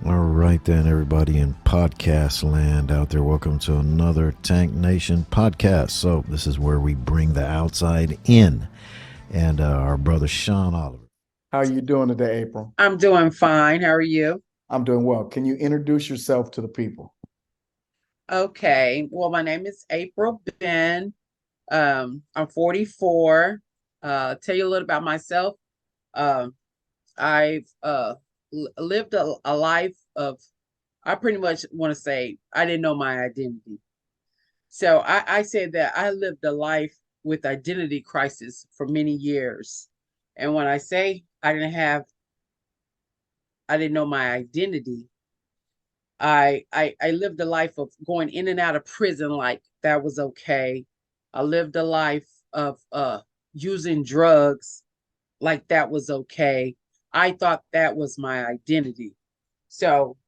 All right, then, everybody in podcast land out there, welcome to another Tank Nation podcast. So, this is where we bring the outside in, and our brother Sean Oliver. How are you doing today, April? I'm doing fine. How are you? I'm doing well. Can you introduce yourself to the people? Okay. Well, my name is April Ben. I'm 44. Tell you a little about myself. Um, I've lived a life of, I pretty much want to say I didn't know my identity. So I said that I lived a life with identity crisis for many years. And when I say I didn't know my identity, I lived a life of going in and out of prison like that was okay. I lived a life of using drugs like that was okay. I thought that was my identity. So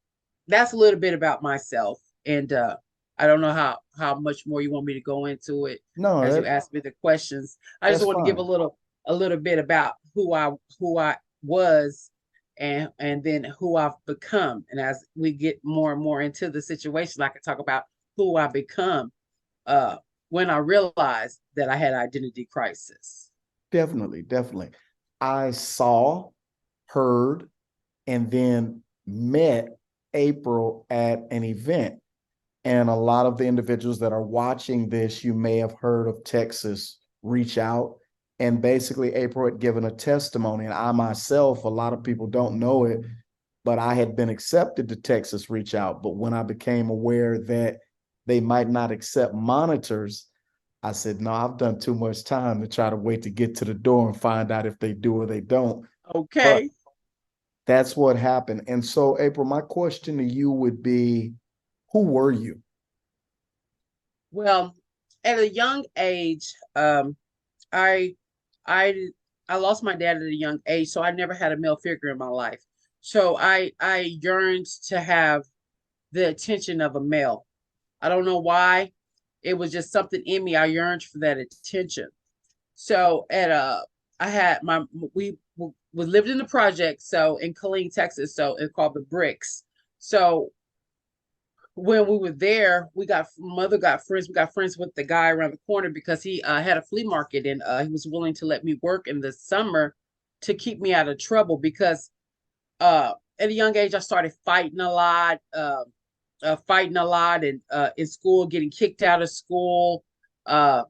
that's a little bit about myself. And I don't know how much more you want me to go into it No, as you that ask me the questions. I just that's want to give fine. a little bit about who I was and then who I've become. And as we get more and more into the situation, I can talk about who I become uh when I realized that I had identity crisis. Definitely, definitely. I saw, heard, and then met April at an event. And a lot of the individuals that are watching this, you may have heard of Texas Reach Out. And basically, April had given a testimony. And I myself, a lot of people don't know it, but I had been accepted to Texas Reach Out. But when I became aware that they might not accept monitors, I said, no, I've done too much time to try to wait to get to the door and find out if they do or they don't. But Okay. that's what happened. And so, April, my question to you would be, who were you? Well, at a young age, I I I lost my dad at a young age, so I never had a male figure in my life. So I yearned to have the attention of a male. I don't know why. It was just something in me. I yearned for that attention. So at I had my we lived in the project, so in Killeen, Texas, so it's called the Bricks. So when we were there, mother got friends. We got friends with the guy around the corner because he had a flea market and he was willing to let me work in the summer to keep me out of trouble because at a young age I started fighting a lot, and in school, getting kicked out of school, uh,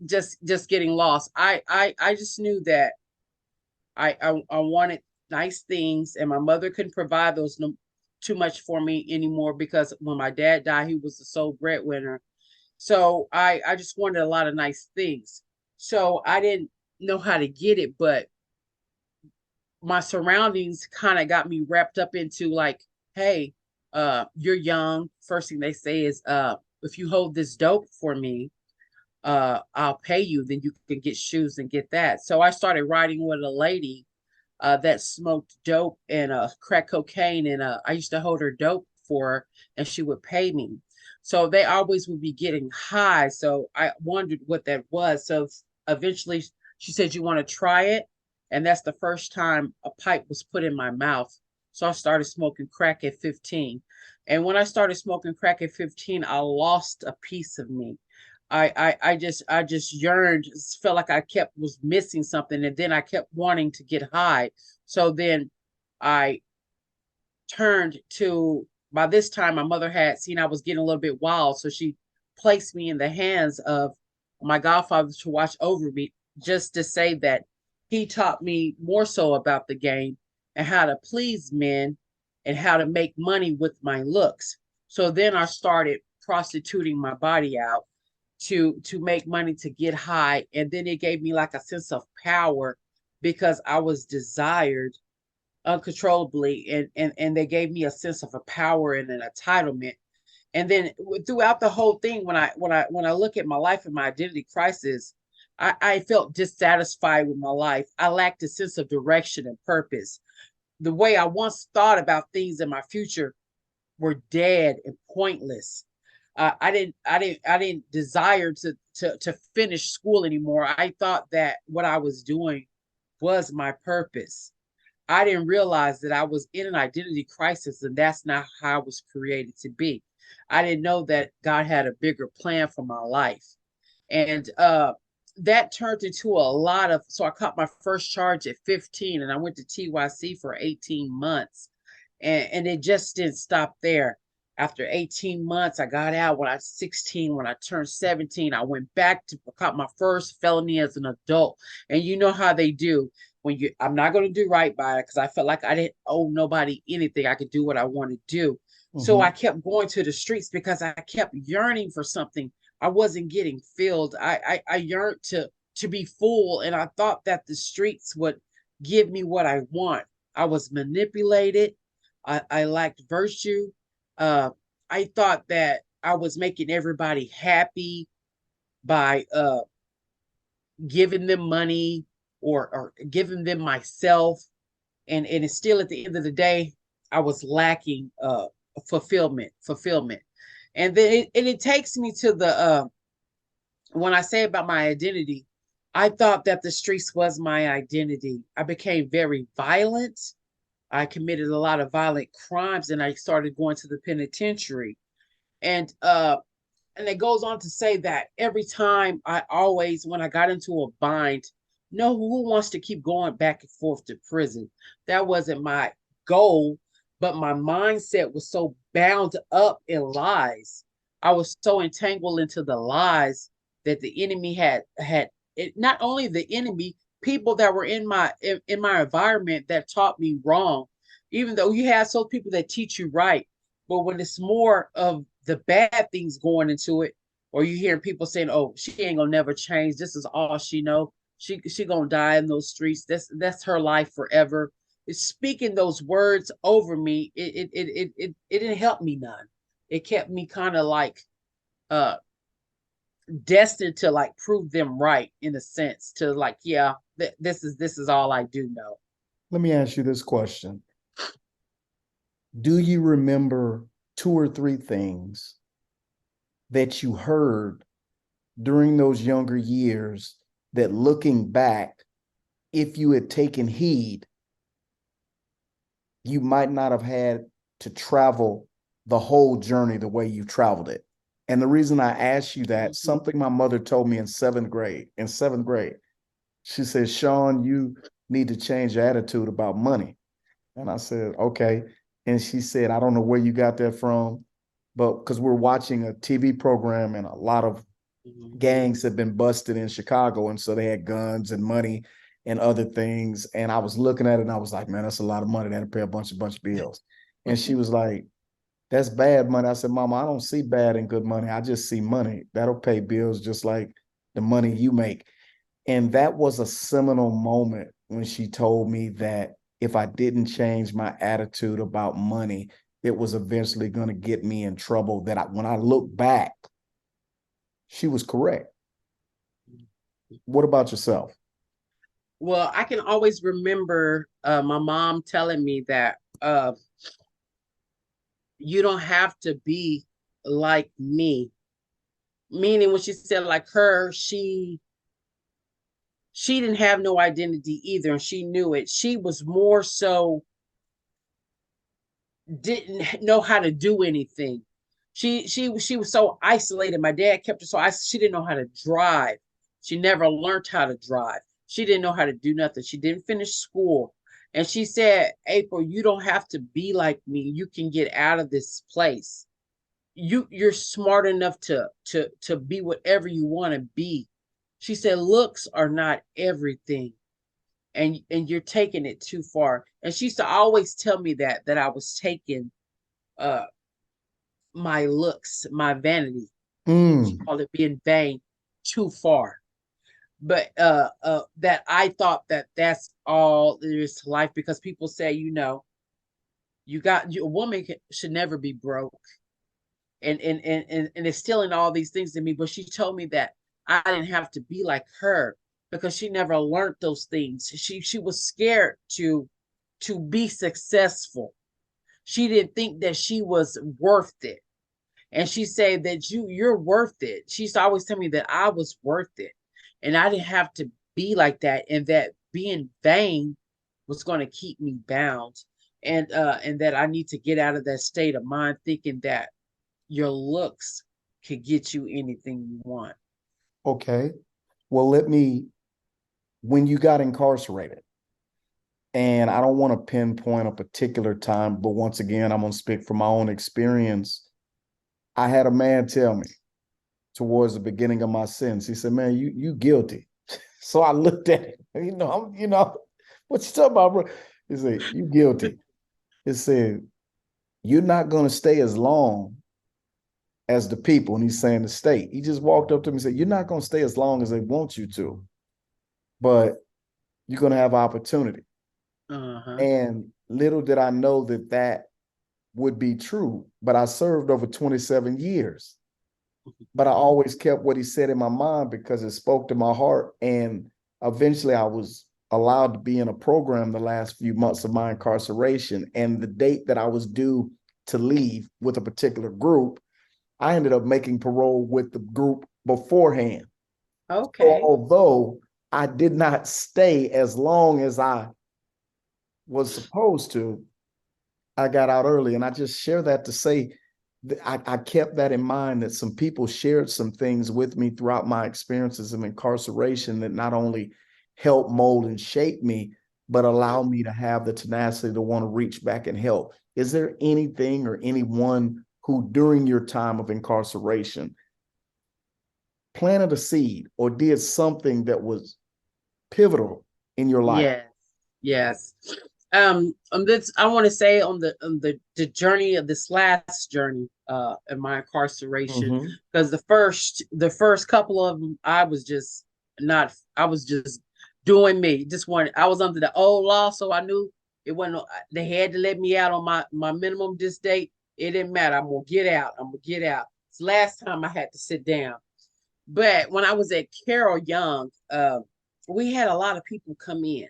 just getting lost. I just knew that I wanted nice things, and my mother couldn't provide those no, too much for me anymore because when my dad died, he was the sole breadwinner. So I just wanted a lot of nice things. So I didn't know how to get it, but my surroundings kind of got me wrapped up into like, hey, you're young. First thing they say is, if you hold this dope for me, I'll pay you, then you can get shoes and get that. So I started riding with a lady that smoked dope and crack cocaine, and I used to hold her dope for her, and she would pay me. So they always would be getting high. So I wondered what that was. So eventually, she said, "You want to try it?" And that's the first time a pipe was put in my mouth. So I started smoking crack at 15. And when I started smoking crack at 15, I lost a piece of me. I just yearned, felt like I kept was missing something, and then I kept wanting to get high. So then I turned to, by this time my mother had seen I was getting a little bit wild, so she placed me in the hands of my godfather to watch over me, just to say that he taught me more so about the game and how to please men and how to make money with my looks. So then I started prostituting my body out to make money to get high, and then it gave me like a sense of power because I was desired uncontrollably, and they gave me a sense of a power and an entitlement. And then throughout the whole thing, when I look at my life and my identity crisis, I felt dissatisfied with my life. I lacked a sense of direction and purpose. The way I once thought about things in my future were dead and pointless. I didn't desire to finish school anymore. I thought that what I was doing was my purpose. I didn't realize that I was in an identity crisis, and that's not how I was created to be. I didn't know that God had a bigger plan for my life. And that turned into a lot of, so I caught my first charge at 15, and I went to TYC for 18 months. And it just didn't stop there. After 18 months, I got out when I was 16. When I turned 17, I went back to caught my first felony as an adult. And you know how they do when I'm not going to do right by it, because I felt like I didn't owe nobody anything. I could do what I want to do. So I kept going to the streets because I kept yearning for something. I wasn't getting filled. I yearned to be full, and I thought that the streets would give me what I want. I was manipulated. I lacked virtue. I thought that I was making everybody happy by giving them money or giving them myself. And it's still, at the end of the day, I was lacking fulfillment. And then it takes me to the when I say about my identity, I thought that the streets was my identity. I became very violent. I committed a lot of violent crimes, and I started going to the penitentiary. And it goes on to say that every time when I got into a bind, no, who wants to keep going back and forth to prison? That wasn't my goal, but my mindset was so bound up in lies. I was so entangled into the lies that the enemy had it. Not only the enemy, people that were in my environment that taught me wrong. Even though you have some people that teach you right, but when it's more of the bad things going into it, or you hear people saying, "Oh, she ain't gonna never change. This is all she know. She gonna die in those streets. That's her life forever." It's speaking those words over me. It didn't help me none. It kept me kind of like uh destined to like prove them right, in a sense, to like, yeah, this is all I do know. Let me ask you this question. Do you remember 2 or 3 things that you heard during those younger years that, looking back, if you had taken heed, you might not have had to travel the whole journey the way you traveled it? And the reason I ask you that, something my mother told me in seventh grade, she said, "Sean, you need to change your attitude about money." And I said, "Okay." And she said, "I don't know where you got that from, but because we're watching a TV program and a lot of gangs have been busted in Chicago. And so they had guns and money and other things. And I was looking at it and I was like, man, that's a lot of money. That'll pay a bunch of bills." And she was like, "That's bad money." I said, "Mama, I don't see bad and good money. I just see money. That'll pay bills just like the money you make." And that was a seminal moment when she told me that if I didn't change my attitude about money, it was eventually going to get me in trouble. That when I look back, she was correct. What about yourself? Well, I can always remember my mom telling me that you don't have to be like me. Meaning, when she said like her, she didn't have no identity either, and she knew it. She was more so didn't know how to do anything. She was so isolated. My dad kept her so isolated. She didn't know how to drive. She never learned how to drive. She didn't know how to do nothing. She didn't finish school. And she said, "April, you don't have to be like me. You can get out of this place. You're smart enough to be whatever you want to be." She said, "Looks are not everything, and you're taking it too far." And she used to always tell me that I was taking uh my looks, my vanity, she called it being vain, too far. But that I thought that that's all there is to life, because people say, a woman should never be broke, and instilling all these things in me. But she told me that I didn't have to be like her, because she never learned those things. She was scared to be successful. She didn't think that she was worth it. And she said that you're worth it. She used to always tell me that I was worth it. And I didn't have to be like that, and that being vain what's going to keep me bound, and that I need to get out of that state of mind thinking that your looks could get you anything you want. Okay. Well, when you got incarcerated, and I don't want to pinpoint a particular time, but once again, I'm going to speak from my own experience. I had a man tell me towards the beginning of my sentence, he said, "Man, you guilty." So I looked at him, what you talking about, bro? He said, "You guilty." He said, "You're not going to stay as long as the people," and he's saying the state. He just walked up to me and said, "You're not going to stay as long as they want you to, but you're going to have opportunity." Uh-huh. And little did I know that that would be true, but I served over 27 years. But I always kept what he said in my mind because it spoke to my heart. And eventually I was allowed to be in a program the last few months of my incarceration. And the date that I was due to leave with a particular group, I ended up making parole with the group beforehand. Okay. So although I did not stay as long as I was supposed to, I got out early. And I just share that to say that I kept that in mind, that some people shared some things with me throughout my experiences of incarceration that not only helped mold and shape me, but allow me to have the tenacity to want to reach back and help. Is there anything or anyone who during your time of incarceration planted a seed or did something that was pivotal in your life? Yes. Yes. This I want to say on the journey of this last journey in my incarceration, Mm-hmm. because the first couple of them I was just not I was just doing me. Just one I was under the old law, so I knew it wasn't they had to let me out on my minimum this date. It didn't matter. I'm gonna get out. I'm gonna get out. It's the last time I had to sit down. But when I was at Carroll Young, we had a lot of people come in,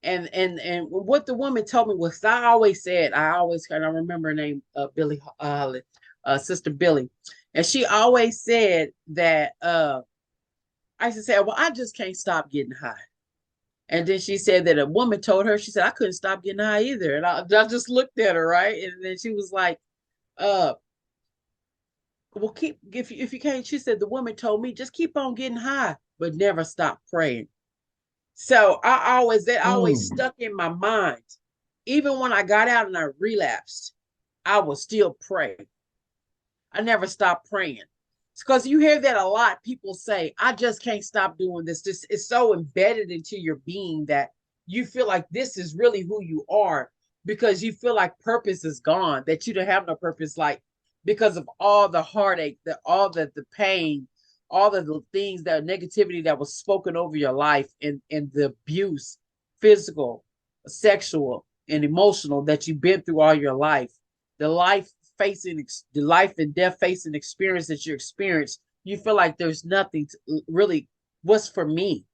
and what the woman told me was, I always said, I always kind of remember her name, Billy Holly, Sister Billy, and she always said that I used to say, well, I just can't stop getting high. And then she said that a woman told her, she said, I couldn't stop getting high either. And I just looked at her, right? And then she was like, uh, well, keep if you can't, she said, the woman told me, just keep on getting high, but never stop praying. So that always Mm. stuck in my mind. Even when I got out and I relapsed, I was still praying. I never stopped praying. It's because you hear that a lot. People say, I just can't stop doing this. This is so embedded into your being that you feel like this is really who you are, because you feel like purpose is gone, that you don't have no purpose, like because of all the heartache, all the pain, all the things, that negativity that was spoken over your life, and the abuse, physical, sexual, and emotional, that you've been through all your life. The the life and death facing experience that you experience, you feel like there's nothing to, really, what's for me,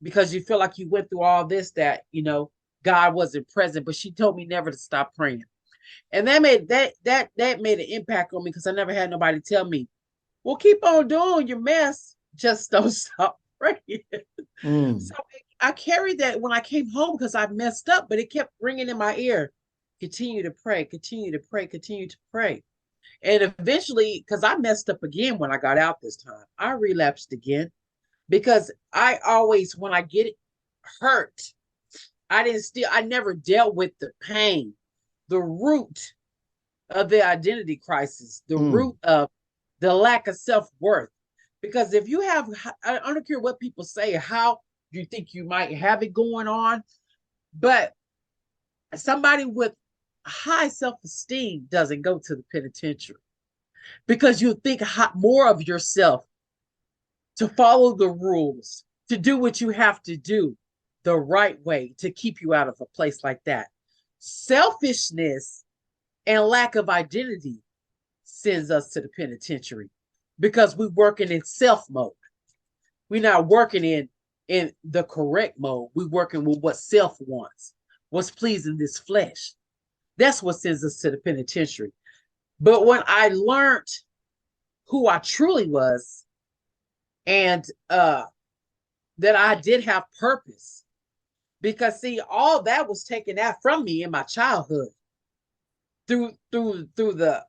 because you feel like you went through all this, that God wasn't present. But she told me never to stop praying, and that made an impact on me, because I never had nobody tell me, well, keep on doing your mess, just don't stop praying. Mm. So I carried that when I came home, because I messed up, but it kept ringing in my ear, continue to pray, continue to pray, continue to pray. And eventually, because I messed up again when I got out this time, I relapsed again, because I always, when I get hurt, I never dealt with the pain, the root of the identity crisis, the Mm. root of the lack of self-worth. Because if you have, I don't care what people say, how you think you might have it going on, but somebody with high self-esteem doesn't go to the penitentiary, because you think more of yourself, to follow the rules, to do what you have to do the right way to keep you out of a place like that. Selfishness and lack of identity sends us to the penitentiary, because we're working in self mode. We're not working in the correct mode. We're working with what self wants, what's pleasing this flesh. That's what sends us to the penitentiary. But when I learned who I truly was, and that I did have purpose, because see, all that was taken out from me in my childhood through the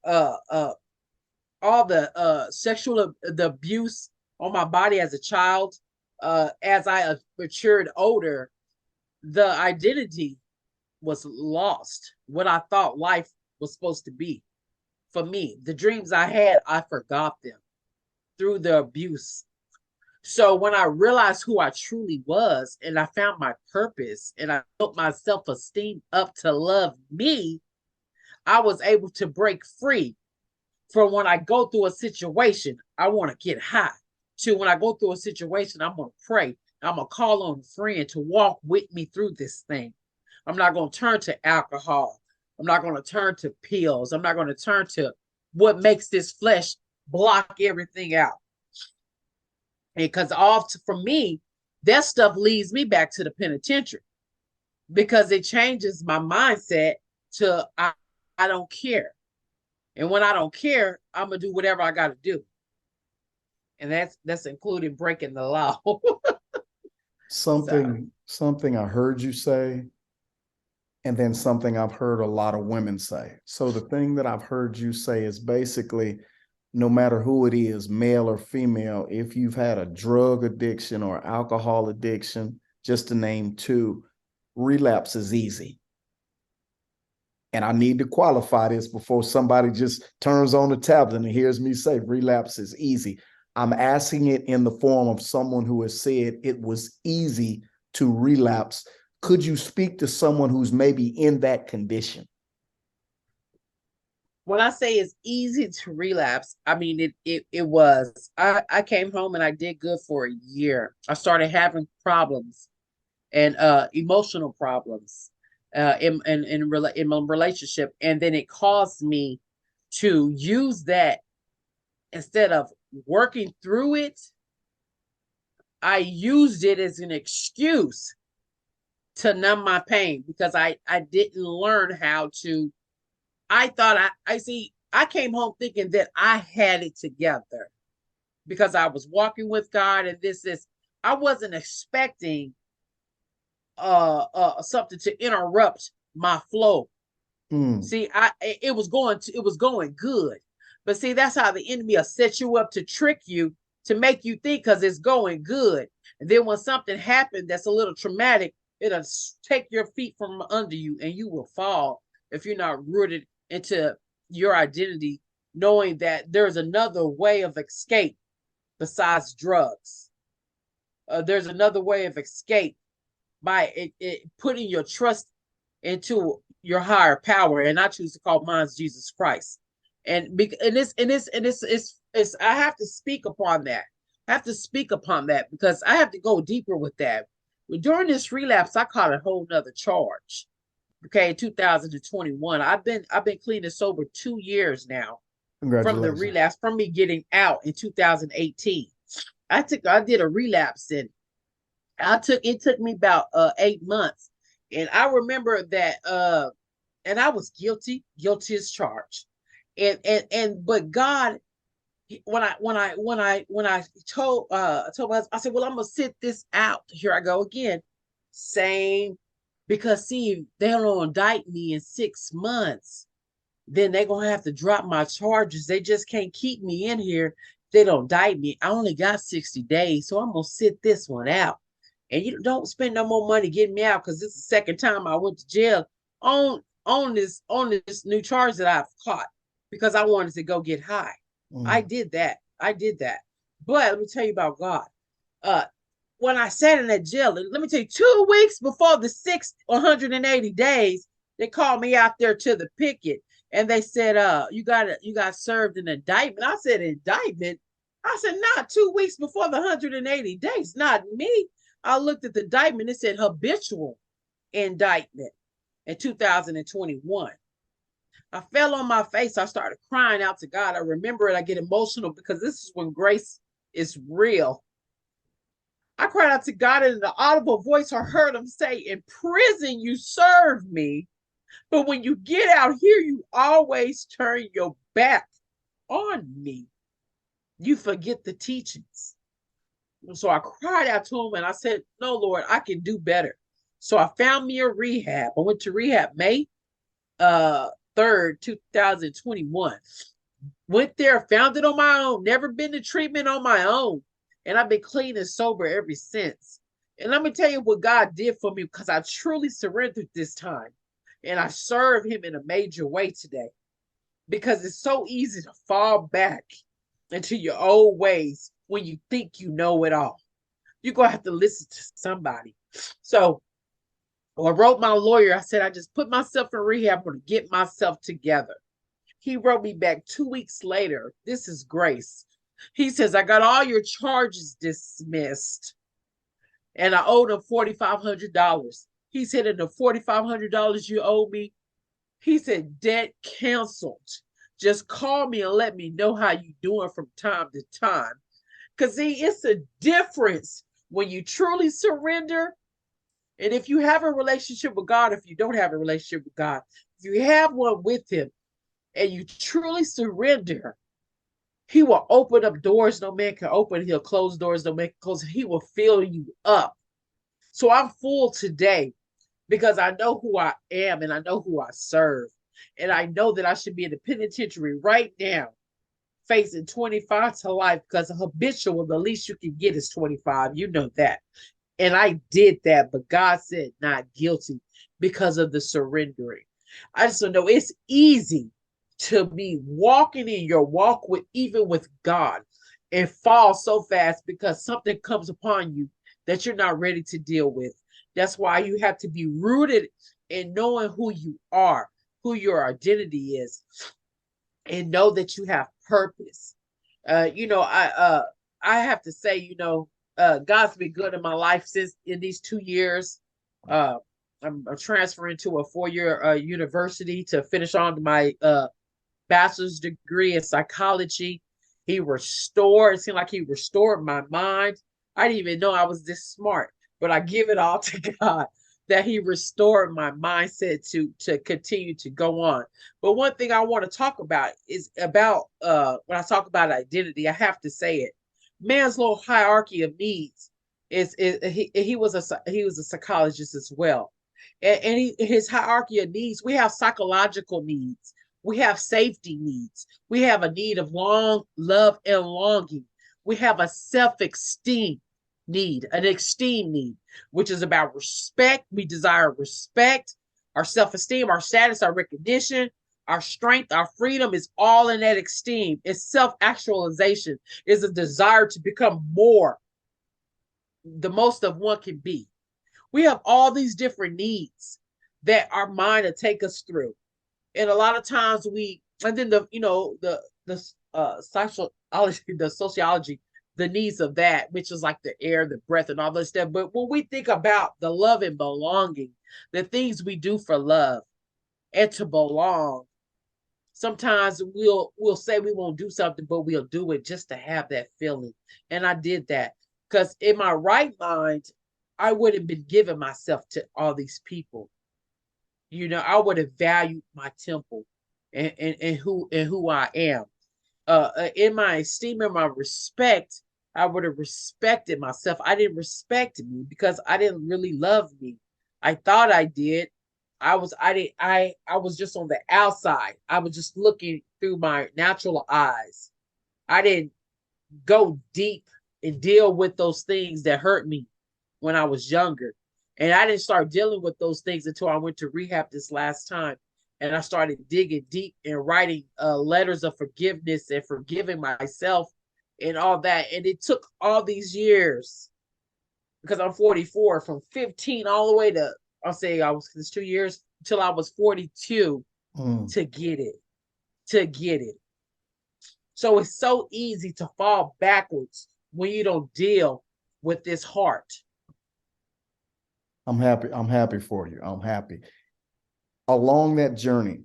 all the sexual the abuse on my body as a child. As I matured older, the identity was lost. What I thought life was supposed to be for me, the dreams I had, I forgot them through the abuse. So when I realized who I truly was and I found my purpose and I built my self-esteem up to love me, I was able to break free from when I go through a situation, I want to get high, to when I go through a situation, I'm going to pray. I'm going to call on a friend to walk with me through this thing. I'm not going to turn to alcohol. I'm not going to turn to pills. I'm not going to turn to what makes this flesh block everything out. Because for me, that stuff leads me back to the penitentiary because it changes my mindset to I don't care. And when I don't care, I'm gonna do whatever I got to do, and that's including breaking the law. Something I heard you say, and then something I've heard a lot of women say. So the thing that I've heard you say is basically, no matter who it is, male or female, if you've had a drug addiction or alcohol addiction, just to name two, relapse is easy. And I need to qualify this before somebody just turns on the tablet and hears me say relapse is easy. I'm asking it in the form of someone who has said it was easy to relapse. Could you speak to someone who's maybe in that condition? When I say it's easy to relapse, I mean it was. I came home and I did good for a year. I started having problems and emotional problems in my relationship, and then it caused me to use that instead of working through it. I used it as an excuse to numb my pain because I didn't learn how to. I thought I came home thinking that I had it together because I was walking with God and this I wasn't expecting something to interrupt my flow. See, it was going good. But see, that's how the enemy will set you up to trick you, to make you think because it's going good. And then when something happened that's a little traumatic, it'll take your feet from under you and you will fall if you're not rooted into your identity, knowing that there's another way of escape besides drugs. There's another way of escape by putting your trust into your higher power, and I choose to call mine Jesus Christ. And it's I have to speak upon that. I have to speak upon that because I have to go deeper with that. During this relapse, I caught a whole nother charge. Okay, in 2021, I've been clean and sober 2 years now from the relapse, from me getting out in 2018. I did a relapse and it took me about 8 months. And I remember that and I was guilty as charged. But God, when I told my husband, I said, well, I'm gonna sit this out. Here I go again. Same, because see, they don't indict me in 6 months, then they're gonna have to drop my charges. They just can't keep me in here. They don't indict me. I only got 60 days, so I'm gonna sit this one out. And you don't spend no more money getting me out because this is the second time I went to jail on this new charge that I've caught because I wanted to go get high. I did that. But let me tell you about God. When I sat in that jail, let me tell you, 2 weeks before the 180 days, they called me out there to the picket and they said, you got served an indictment. I said, indictment? I said, not 2 weeks before the 180 days, not me. I looked at the indictment, it said habitual indictment in 2021. I fell on my face. I started crying out to God. I remember it. I get emotional because this is when grace is real. I cried out to God and in the audible voice I heard him say, in prison you serve me, but when you get out here, you always turn your back on me. You forget the teachings. So I cried out to him and I said, no, Lord, I can do better. So I found me a rehab. I went to rehab May 3rd, 2021. Went there, found it on my own, never been to treatment on my own. And I've been clean and sober ever since. And let me tell you what God did for me, because I truly surrendered this time. And I serve him in a major way today. Because it's so easy to fall back into your old ways when you think you know it all. You're going to have to listen to somebody. So I wrote my lawyer. I said, I just put myself in rehab. I'm going to get myself together. He wrote me back 2 weeks later. This is grace. He says, I got all your charges dismissed. And I owed him $4,500. He said, and the $4,500 you owe me, he said, debt canceled. Just call me and let me know how you doing from time to time. Because see, it's a difference when you truly surrender. And if you have a relationship with God, if you don't have a relationship with God, if you have one with him and you truly surrender, he will open up doors no man can open. He'll close doors no man can close. He will fill you up. So I'm full today because I know who I am and I know who I serve. And I know that I should be in the penitentiary right now, facing 25 to life, because a habitual, the least you can get is 25. You know that. And I did that, but God said not guilty because of the surrendering. I just don't know. It's easy to be walking in your walk with, even with God, and fall so fast because something comes upon you that you're not ready to deal with. That's why you have to be rooted in knowing who you are, who your identity is, and know that you have purpose. I have to say, God's been good in my life since in these 2 years. I'm transferring to a 4-year university to finish on my bachelor's degree in psychology. It seemed like he restored my mind. I didn't even know I was this smart, but I give it all to God that he restored my mindset to continue to go on. But one thing I want to talk about is about when I talk about identity, I have to say it. Maslow's hierarchy of needs he was a psychologist as well. And his hierarchy of needs, we have psychological needs. We have safety needs. We have a need of long love and longing. We have a self-esteem need, an esteem need, which is about respect. We desire respect, our self-esteem, our status, our recognition, our strength, our freedom is all in that esteem. It's self-actualization, is a desire to become more, the most of one can be. We have all these different needs that our mind will take us through. And a lot of times and then the sociology, the needs of that, which is like the air, the breath, and all this stuff. But when we think about the love and belonging, the things we do for love and to belong, sometimes we'll say we won't do something, but we'll do it just to have that feeling. And I did that because in my right mind, I wouldn't have been giving myself to all these people. I would have valued my temple and who I am. In my esteem and my respect, I would have respected myself. I didn't respect me because I didn't really love me. I thought I did. I was just on the outside. I was just looking through my natural eyes. I didn't go deep and deal with those things that hurt me when I was younger. And I didn't start dealing with those things until I went to rehab this last time. And I started digging deep and writing letters of forgiveness and forgiving myself and all that. And it took all these years, because I'm 44, from 15 all the way to, it's 2 years until I was 42 to get it. So it's so easy to fall backwards when you don't deal with this heart. I'm happy for you. I'm happy. Along that journey,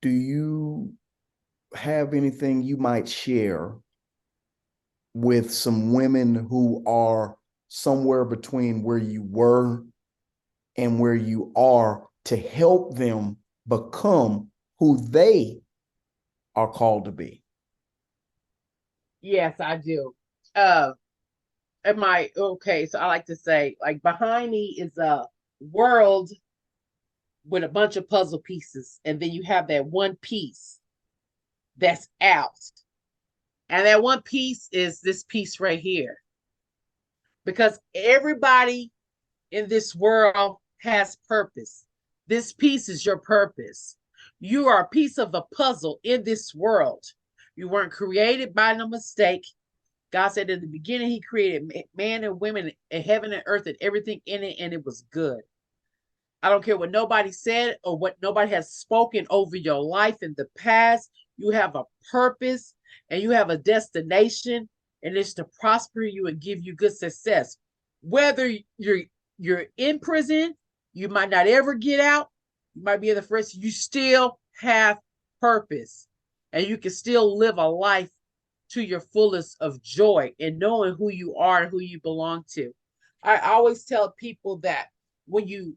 do you have anything you might share with some women who are somewhere between where you were and where you are to help them become who they are called to be? Yes, I do. okay, so I like to say, like, behind me is a world with a bunch of puzzle pieces, and then you have that one piece that's out. And that one piece is this piece right here. Because everybody in this world has purpose. This piece is your purpose. You are a piece of a puzzle in this world. You weren't created by no mistake. God said in the beginning, he created man and women and heaven and earth and everything in it, and it was good. I don't care what nobody said or what nobody has spoken over your life in the past. You have a purpose and you have a destination, and it's to prosper you and give you good success. Whether you're in prison, you might not ever get out, you might be in the first, you still have purpose, and you can still live a life to your fullest of joy and knowing who you are and who you belong to. I always tell people that when you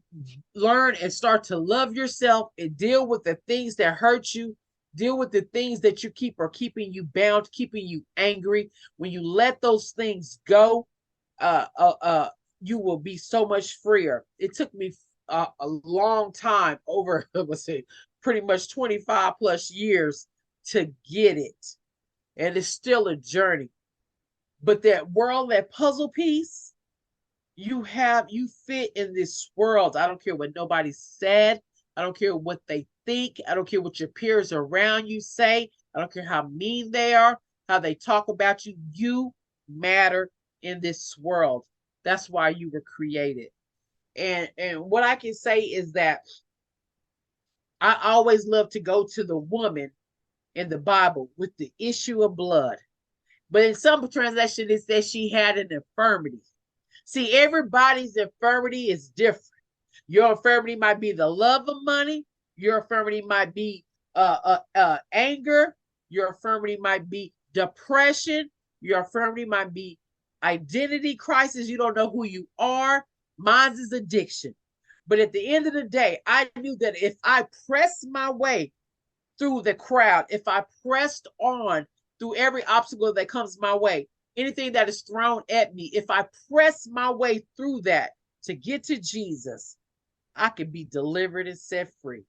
learn and start to love yourself and deal with the things that hurt you, deal with the things that you keep are keeping you bound, keeping you angry, when you let those things go, you will be so much freer. It took me a long time, over, let's say, pretty much 25 plus years to get it. And it's still a journey. But that world, that puzzle piece, you fit in this world. I don't care what nobody said. I don't care what they think. I don't care what your peers around you say. I don't care how mean they are, how they talk about you. You matter in this world. That's why you were created. And what I can say is that I always love to go to the woman in the Bible with the issue of blood. But in some translation, it says she had an infirmity. See, everybody's infirmity is different. Your infirmity might be the love of money. Your infirmity might be anger. Your infirmity might be depression. Your infirmity might be identity crisis. You don't know who you are. Mine is addiction. But at the end of the day, I knew that if I pressed my way through the crowd, if I pressed on through every obstacle that comes my way, anything that is thrown at me, if I press my way through that to get to Jesus, I can be delivered and set free.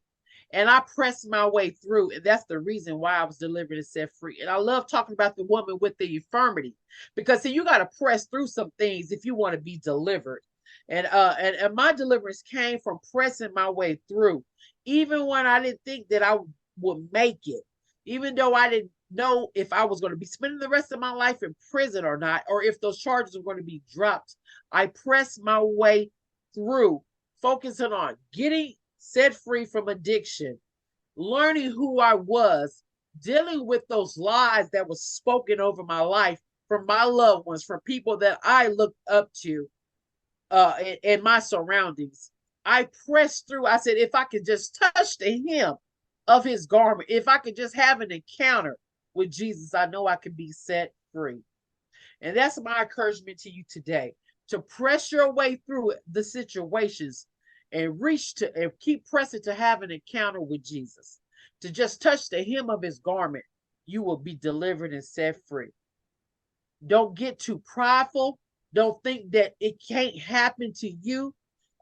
And I pressed my way through, and that's the reason why I was delivered and set free. And I love talking about the woman with the infirmity, because see, you got to press through some things if you want to be delivered. And my deliverance came from pressing my way through, even when I didn't think that I would make it, even though I didn't know if I was going to be spending the rest of my life in prison or not, or if those charges were going to be dropped. I pressed my way through, focusing on getting set free from addiction, learning who I was, dealing with those lies that were spoken over my life from my loved ones, from people that I looked up to in my surroundings. I pressed through. I said, if I could just touch the hem of his garment, if I could just have an encounter with Jesus, I know I can be set free. And that's my encouragement to you today, to press your way through the situations and reach to and keep pressing to have an encounter with Jesus. To just touch the hem of his garment, you will be delivered and set free. Don't get too prideful. Don't think that it can't happen to you.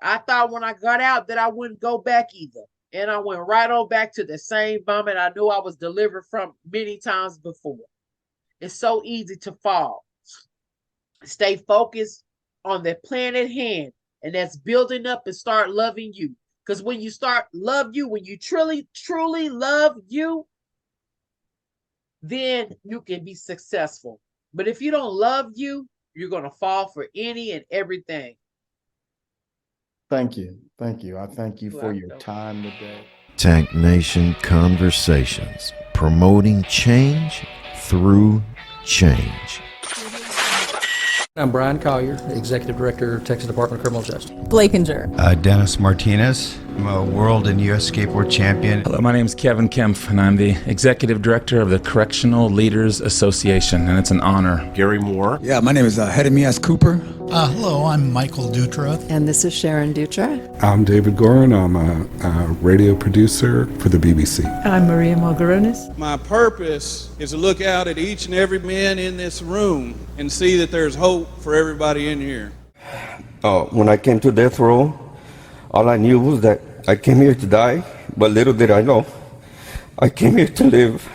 I thought when I got out that I wouldn't go back either. And I went right on back to the same vomit I knew I was delivered from many times before. It's so easy to fall. Stay focused on the plan at hand, and that's building up and start loving you. Because when you start love you, when you truly love you, then you can be successful. But if you don't love you, you're going to fall for any and everything. Thank you. Thank you. I thank you for your time today. Tank Nation Conversations, promoting change through change. I'm Brian Collier, Executive Director, Texas Department of Criminal Justice. Blakinger. Dennis Martinez, I'm a world and U.S. skateboard champion. Hello, my name is Kevin Kempf, and I'm the Executive Director of the Correctional Leaders Association, and it's an honor. Gary Moore. Yeah, my name is Hedemias Cooper. Hello, I'm Michael Dutra. And this is Sharon Dutra. I'm David Gorin. I'm a radio producer for the BBC. I'm Maria Malgaronis. My purpose is to look out at each and every man in this room and see that there's hope for everybody in here. When I came to death row, all I knew was that I came here to die, but little did I know, I came here to live.